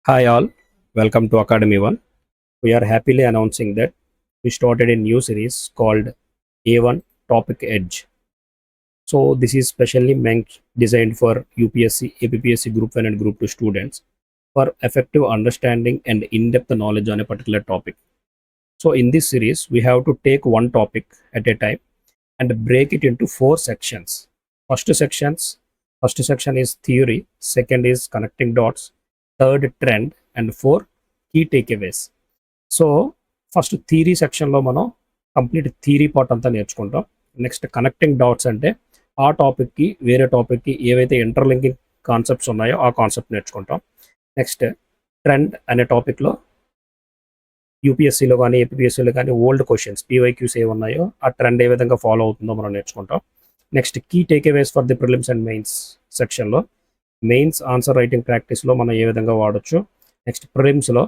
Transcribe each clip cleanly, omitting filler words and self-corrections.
Hi all, welcome to Academy One. We are happily announcing that we started a new series called A1 Topic Edge. So this is specially designed for UPSC, APPSC Group 1 and Group 2 students for effective understanding and in-depth knowledge on a particular topic. So in this series, we have to take one topic at a time and break it into four sections. First section is theory, second is connecting dots, third trend, and four key takeaways. So first theory సెక్షన్లో మనం complete theory part అంతా నేర్చుకుంటాం. Next connecting dots అంటే ఆ టాపిక్కి వేరే టాపిక్కి ఏవైతే interlinking concepts ఉన్నాయో ఆ కాన్సెప్ట్ నేర్చుకుంటాం. నెక్స్ట్ ట్రెండ్ అనే టాపిక్లో యూపీఎస్సీలో కానీ ఏపీఎస్సీలో కానీ ఓల్డ్ క్వశ్చన్స్ పీవైక్యూస్ ఏ ఉన్నాయో ఆ ట్రెండ్ ఏ విధంగా ఫాలో అవుతుందో మనం నేర్చుకుంటాం. Next key takeaways for the prelims and mains సెక్షన్లో మెయిన్స్ ఆన్సర్ రైటింగ్ ప్రాక్టీస్లో మనం ఏ విధంగా వాడచ్చు. నెక్స్ట్ ప్రిలిమ్స్లో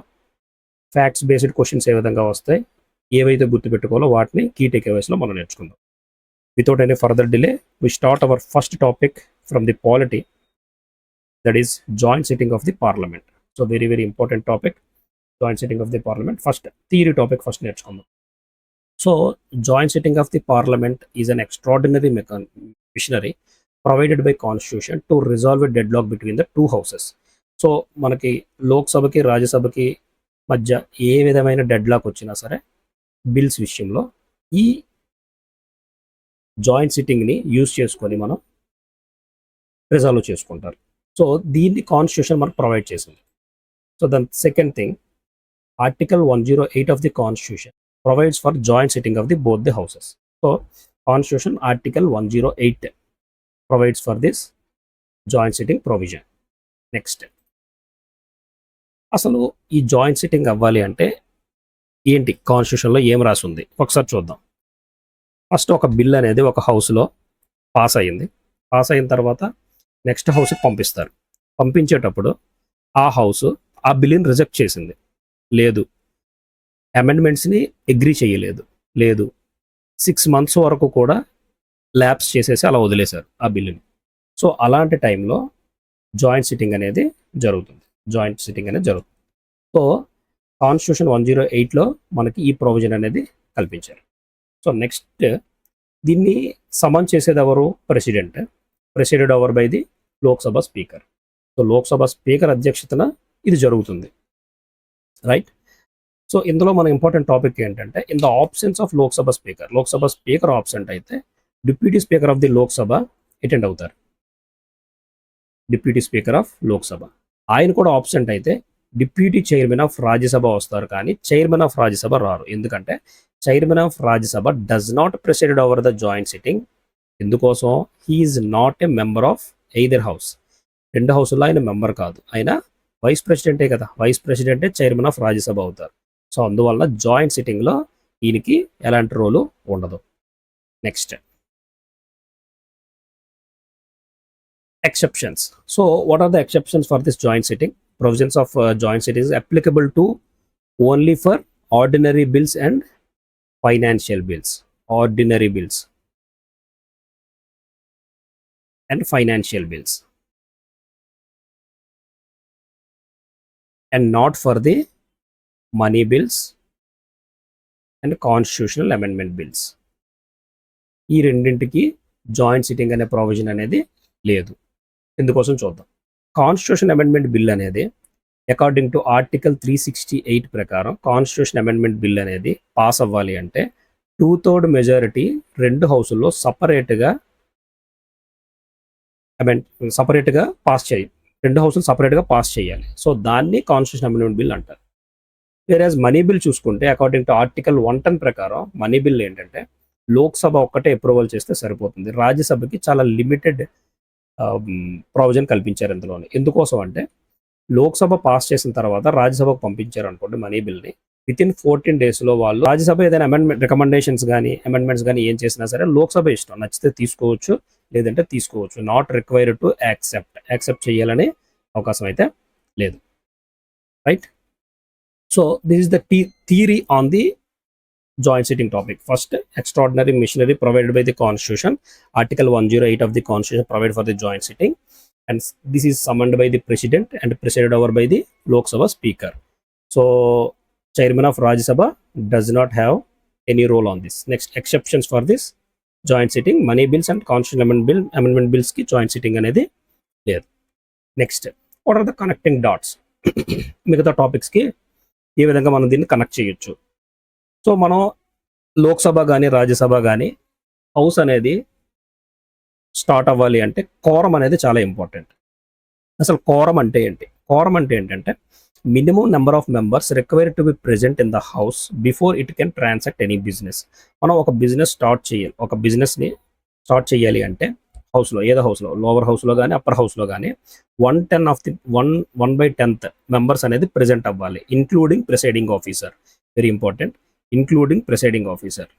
ఫ్యాక్ట్స్ బేస్డ్ క్వశ్చన్స్ ఏ విధంగా వస్తాయి, ఏవైతే గుర్తుపెట్టుకోవాలో వాటిని కీ టేక్అవేస్లో మనం నేర్చుకుందాం. Without any further delay we start our first topic from the polity, that is joint sitting of the parliament. So very important topic, joint sitting of the parliament. First theory topic first నేర్చుకుందాం. So joint sitting of the parliament is an extraordinary machinery provided by constitution to resolve a deadlock between the two houses. So మనకి లోక్సభకి రాజ్యసభకి మధ్య ఏ విధమైన dead lock వచ్చినా సరే bills విషయంలో ఈ joint సిట్టింగ్ని use చేసుకొని మనం రిజాల్వ్ చేసుకుంటారు. సో దీన్ని కాన్స్టిట్యూషన్ మనకు ప్రొవైడ్ చేసింది. సో దాని second thing, article 108 of the constitution provides for joint sitting of the both the houses. So constitution article 108 provides for this joint sitting provision. Next, అసలు ఈ joint sitting అవ్వాలి అంటే ఏంటి, కాన్స్టిట్యూషన్లో ఏం రాసి ఉంది ఒకసారి చూద్దాం. ఫస్ట్ ఒక బిల్ అనేది ఒక హౌస్లో పాస్ అయ్యింది. పాస్ అయిన తర్వాత నెక్స్ట్ హౌస్కి పంపిస్తారు. పంపించేటప్పుడు ఆ హౌస్ ఆ బిల్లుని రిజెక్ట్ చేసింది, లేదు అమెండ్మెంట్స్ని అగ్రీ చేయలేదు, లేదు 6 months వరకు కూడా ల్యాప్స్ చేసేసి అలా వదిలేశారు ఆ బిల్లుని. సో అలాంటి టైంలో జాయింట్ సిట్టింగ్ అనేది జరుగుతుంది. సో కాన్స్టిట్యూషన్ 108లో మనకి ఈ ప్రొవిజన్ అనేది కల్పించారు. సో నెక్స్ట్, దీన్ని సమన్ చేసేది ఎవరు? Presided over by the Lok Sabha speaker. So Lok Sabha speaker అధ్యక్షతన ఇది జరుగుతుంది, రైట్? సో ఇందులో మన ఇంపార్టెంట్ టాపిక్ ఏంటంటే, in the absence of Lok Sabha speaker absent అయితే deputy speaker of the Lok Sabha attend అవుతారు. డిప్యూటీ స్పీకర్ ఆఫ్ లోక్సభ ఆయన కూడా ఆబ్సెంట్ అయితే డిప్యూటీ చైర్మన్ ఆఫ్ రాజ్యసభ వస్తారు, కానీ చైర్మన్ ఆఫ్ రాజ్యసభ రారు. ఎందుకంటే chairman of Rajya Sabha does not presided over the joint sitting. ఎందుకోసం? He is not a member of either house. రెండు హౌస్లో ఆయన మెంబర్ కాదు, ఆయన వైస్ ప్రెసిడెంటే కదా. వైస్ ప్రెసిడెంటే చైర్మన్ ఆఫ్ రాజ్యసభ అవుతారు. సో అందువల్ల జాయింట్ సిట్టింగ్లో ఈయనకి ఎలాంటి రోలు ఉండదు. Next, exceptions. So what are the exceptions for this joint sitting? Provisions of joint sitting is applicable to only for ordinary bills and financial bills. Ordinary bills and financial bills, and not for the money bills and constitutional amendment bills. ఈ రెండింటికి joint sitting అనే provision అనేది లేదు. ఎందుకోసం చూద్దాం. Constitution amendment bill అనేది according to article 368 ప్రకారం constitution amendment bill అనేది పాస్ అవ్వాలి అంటే 2/3 మెజారిటీ రెండు హౌసుల్లో సపరేట్గా పాస్ చేయాలి. రెండు హౌసులు సపరేట్గా పాస్ చేయాలి. సో దాన్ని కాన్స్టిట్యూషన్ అమెండ్మెంట్ బిల్ అంటారు. వేరేజ్ మనీ బిల్ చూసుకుంటే అకార్డింగ్ టు ఆర్టికల్ 110 ప్రకారం మనీ బిల్ ఏంటంటే లోక్సభ ఒక్కటే అప్రూవల్ చేస్తే సరిపోతుంది. రాజ్యసభకి చాలా లిమిటెడ్ ప్రొవిజన్ కల్పించారు ఇందులోనే. ఎందుకోసం అంటే లోక్సభ పాస్ చేసిన తర్వాత రాజ్యసభకు పంపించారు అనుకోండి మనీ బిల్ని, వితిన్ 14 daysలో వాళ్ళు రాజ్యసభ ఏదైనా రికమెండేషన్స్ కానీ అమెండ్మెంట్స్ కానీ ఏం చేసినా సరే లోక్సభ ఇష్టం, నచ్చితే తీసుకోవచ్చు లేదంటే తీసుకోవచ్చు. నాట్ రిక్వైర్డ్ టు యాక్సెప్ట్ చేయాలనే అవకాశం అయితే లేదు, right? So this is the theory on the joint sitting topic. First, extraordinary machinery provided by the constitution, article 108 of the constitution provide for the joint sitting. and this is summoned by the president and presided over by the Lok Sabha speaker. So chairman of Rajya Sabha does not have any role on this. Next, exceptions for this joint sitting, money bills and constitutional amendment bills ki joint sitting అనేది లేదు. Next, what are the connecting dots? మిగతా topics కి ఏ విధంగా మనం దీన్ని connect చేయొచ్చు? So మనం లోక్సభ కానీ రాజ్యసభ కానీ హౌస్ అనేది స్టార్ట్ అవ్వాలి అంటే కోరం అనేది చాలా ఇంపార్టెంట్. అసలు కోరం అంటే ఏంటి? కోరం అంటే ఏంటంటే minimum number of members required to be present in the house before it can transact any business. మనం ఒక బిజినెస్ స్టార్ట్ చేయాలి, ఒక బిజినెస్ని స్టార్ట్ చేయాలి అంటే హౌస్లో, ఏదో హౌస్లో, లోవర్ హౌస్లో కానీ అప్పర్ హౌస్లో కానీ 1/10 ఆఫ్ ది 1/10 మెంబర్స్ అనేది ప్రెజెంట్ అవ్వాలి, including presiding officer. Very important, including presiding officer.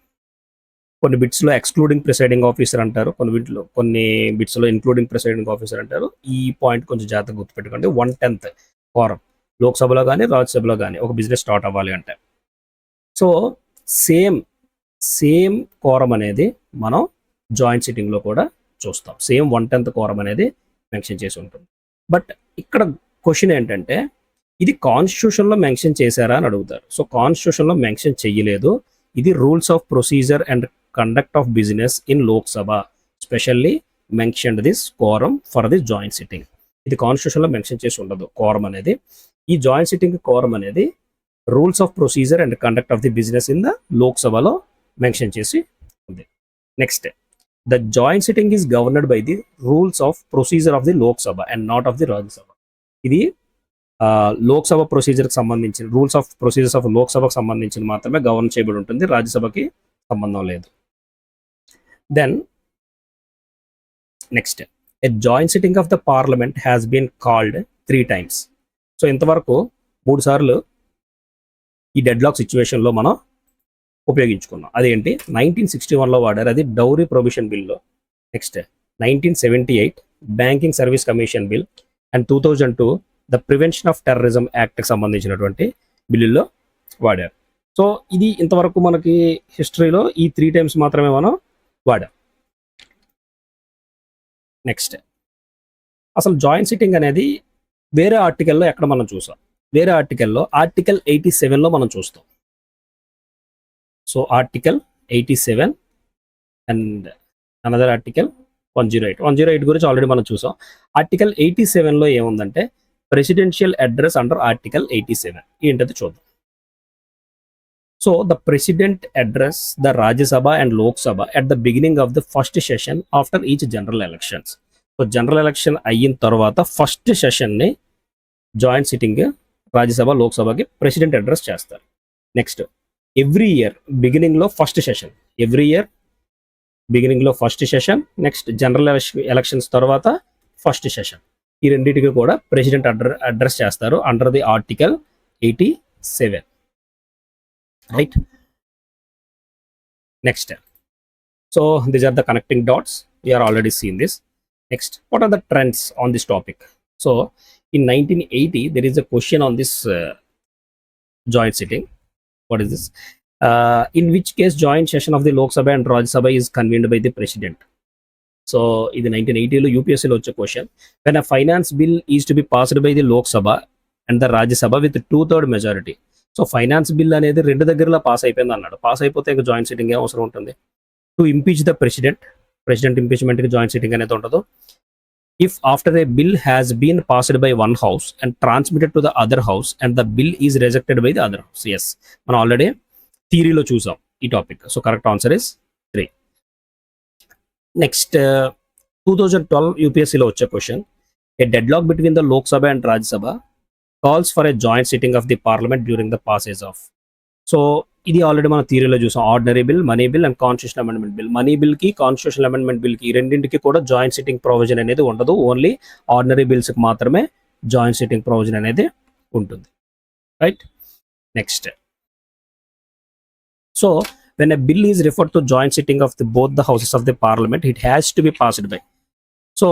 కొన్ని బిట్స్లో ఎక్స్క్లూడింగ్ ప్రిసైడింగ్ ఆఫీసర్ అంటారు, కొన్ని బిట్స్లో ఇంక్లూడింగ్ ప్రిసైడింగ్ ఆఫీసర్ అంటారు. ఈ పాయింట్ కొంచెం జాగ్రత్తగా గుర్తుపెట్టుకోండి. 1/10 కోరం లోక్సభలో కానీ రాజ్యసభలో కానీ ఒక బిజినెస్ స్టార్ట్ అవ్వాలి అంటే. సో సేమ్ కోరం అనేది మనం జాయింట్ సిట్టింగ్లో కూడా చూస్తాం. సేమ్ 1/10 కోరం అనేది మెన్షన్ చేసి ఉంటుంది. బట్ ఇక్కడ క్వశ్చన్ ఏంటంటే ఇది కాన్స్టిట్యూషన్లో మెన్షన్ చేశారా అని అడుగుతారు. సో కాన్స్టిట్యూషన్లో మెన్షన్ చెయ్యలేదు. ఇది rules of procedure and conduct of business in Lok Sabha specially mentioned this quorum for the joint sitting. ఇది కాన్స్టిట్యూషన్లో మెన్షన్ చేసి ఉండదు కోరం అనేది. ఈ జాయింట్ సిట్టింగ్ కోరం అనేది rules of procedure and conduct of the business in the లోక్సభలో mention చేసి ఉంది. Next, the joint sitting is governed by the rules of procedure of the Lok Sabha and not of the Rajya Sabha. ఇది లోక్సభ ప్రొసీజర్కి సంబంధించిన rules of procedures of లోక్సభకు సంబంధించిన మాత్రమే govern చేయబడి ఉంటుంది, రాజ్యసభకి సంబంధం లేదు. Then next, a joint sitting of the parliament has been called 3 times. So ఇంతవరకు 3 సార్లు ఈ డెడ్ లాక్ సిచ్యువేషన్లో మనం ఉపయోగించుకున్నాం. అదేంటి? 1961లో వాడారు, అది డౌరీ ప్రొవిషన్ బిల్లో. Next 1978 banking service commission bill and 2002 the prevention of terrorism యాక్ట్కి సంబంధించినటువంటి బిల్లుల్లో వాడారు. సో ఇది ఇంతవరకు మనకి హిస్టరీలో ఈ 3 times మాత్రమే మనం వాడాం. నెక్స్ట్, అసలు జాయింట్ సిట్టింగ్ అనేది వేరే ఆర్టికల్లో ఎక్కడ మనం చూసాం? వేరే ఆర్టికల్లో ఆర్టికల్ 87లో మనం చూస్తాం. So article 87 and another article 108 గురించి ఆల్రెడీ మనం చూసాం. ఆర్టికల్ 87లో ఏముందంటే ప్రెసిడెన్షియల్ అడ్రస్ అండర్ ఆర్టికల్ 87 ఏంటది చూద్దాం. So the president address the Rajya Sabha and Lok Sabha at the beginning of the first session after each general elections. So general election అయిన తర్వాత first సెషన్ని joint sitting Rajya Sabha లోక్సభకి ప్రెసిడెంట్ అడ్రస్ చేస్తారు. నెక్స్ట్, ఎవ్రీ ఇయర్ బిగినింగ్లో first session, every year బిగినింగ్లో first session. Next general elections తర్వాత first session. ఈ రెండింటికి కూడా ప్రెసిడెంట్ అడ్రస్ చేస్తారు under the article 87. Right. Next, so these are the connecting dots. We are already seen this. Next, what are the trends on this topic? So in 1980 there is a question on this joint sitting. What is this? In which case joint session of the Lok Sabha and Rajya Sabha is convened by the president. So in the 1980 lo UPSC lo vache question, when a finance bill is to be passed by the Lok Sabha and the Rajya Sabha with 2/3 majority. So finance bill అనేది 2 దగ్గరలో pass అయిపోయింది అన్నాడు. Pass అయిపోతే ఇంకా joint sitting ఏం అవసరం ఉంటుంది? To impeach the president ఇంపీచ్మెంట్కి జాయింట్ సిట్టింగ్ అనేది ఉండదు. If after a bill has been passed by one house and transmitted to the other house and the bill is rejected by the other house. Yes, మనం already థియరీలో చూసాం ఈ topic. So correct answer is 3. Next 2012 యూపీఎస్సీలో వచ్చే question, a deadlock between the Lok Sabha and Rajya Sabha calls for a joint sitting of the parliament during the passage of. So ఇది already మనం థియరీలో చూసాం. Ordinary bill, money bill and constitutional amendment bill. Money బిల్కి constitutional amendment బిల్కి ఈ రెండింటికి కూడా joint sitting provision అనేది ఉండదు. ఓన్లీ ఆర్డినరీ బిల్స్కి మాత్రమే జాయింట్ సిట్టింగ్ ప్రొవిజన్ అనేది ఉంటుంది. Right. Next, so when a bill is referred to joint sitting of both the houses of the parliament, it has to be passed by. So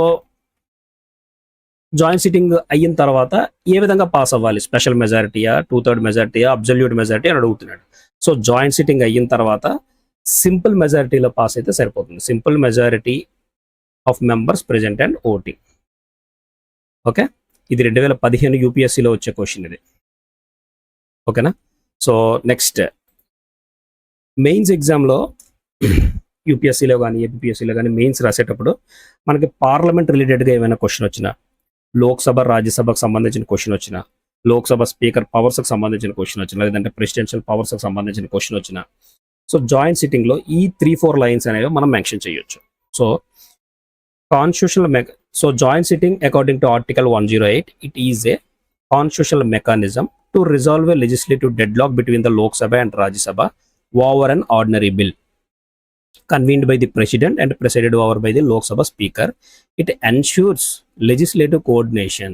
joint sitting అయిన తర్వాత ఏ విధంగా pass అవ్వాలి? Special మెజారిటీయా, 2/3 మెజారిటీయా, absolute majority అని అడుగుతున్నాడు. So joint sitting అయిన తర్వాత simple మెజారిటీలో pass అయితే సరిపోతుంది. Simple majority of members present and voting. Okay, ఇది 2015 యూపీఎస్సీలో వచ్చే క్వశ్చన్ ఇది. ఓకేనా. సో నెక్స్ట్ మెయిన్స్ ఎగ్జామ్లో యూపీఎస్సీలో కానీ ఏపీఎస్సీలో కానీ మెయిన్స్ రాసేటప్పుడు మనకి పార్లమెంట్ రిలేటెడ్గా ఏమైనా క్వశ్చన్ వచ్చినా, లోక్సభ రాజ్యసభకు సంబంధించిన క్వశ్చన్ వచ్చినా, లోక్సభ స్పీకర్ పవర్స్కి సంబంధించిన క్వశ్చన్ వచ్చినా, లేదంటే ప్రెసిడెన్షియల్ పవర్స్కి సంబంధించిన క్వశ్చన్ వచ్చినా, సో జాయింట్ సిట్టింగ్లో ఈ 3-4 లైన్స్ అనేవి మనం మెన్షన్ చేయొచ్చు. So so joint sitting according to article 108, it is a constitutional mechanism to resolve a legislative deadlock between the Lok Sabha and Rajya Sabha over an ordinary bill convened by the president and presided over by the Lok Sabha speaker. It ensures legislative coordination.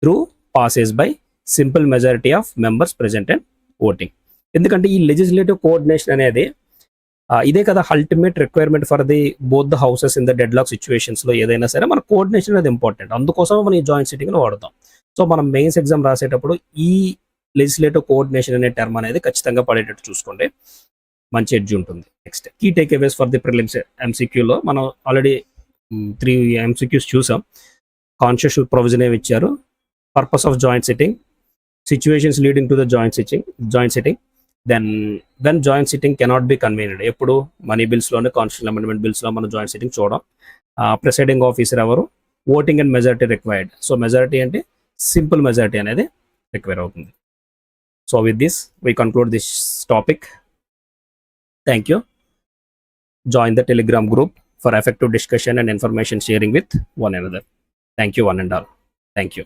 Through passage by simple majority of members present and voting. ఎందుకంటే ఈ legislative coordination అనేది ఇదే కదా ultimate requirement for the both the houses in the deadlock సిచ్యువేషన్స్లో. ఏదైనా సరే మన coordination అనేది ఇంపార్టెంట్, అందుకోసం మనం ఈ జాయింట్ సిట్టింగ్లో వాడతాం. సో మనం మెయిన్స్ ఎగ్జామ్ రాసేటప్పుడు ఈ లెజిస్లేటివ్ కోఆర్డినేషన్ అనే టర్మ్ అనేది ఖచ్చితంగా పడేటట్టు చూసుకోండి, మంచి ఎడ్జ్ ఉంటుంది. Next key takeaways for the prelims ఎంసీక్యూలో మనం ఆల్రెడీ 3 ఎంసీక్యూస్ చూసాం. కాన్స్టిట్యూషనల్ ప్రొవిజన్ ఏమి ఇచ్చారు, purpose of joint sitting, situations leading to the joint sitting, then when joint sitting cannot be convened. ఎప్పుడు మనీ బిల్స్లోనే కాన్స్టిట్యూషన్ అమెండ్మెంట్ బిల్స్లో మనం joint sitting చూడడం. ప్రిసైడింగ్ ఆఫీసర్ ఎవరు, voting and majority required. So majority అంటే simple majority అనేది require అవుతుంది. So with this we conclude this topic. Thank you. Join the Telegram group for effective discussion and information sharing with one another. Thank you one and all. Thank you.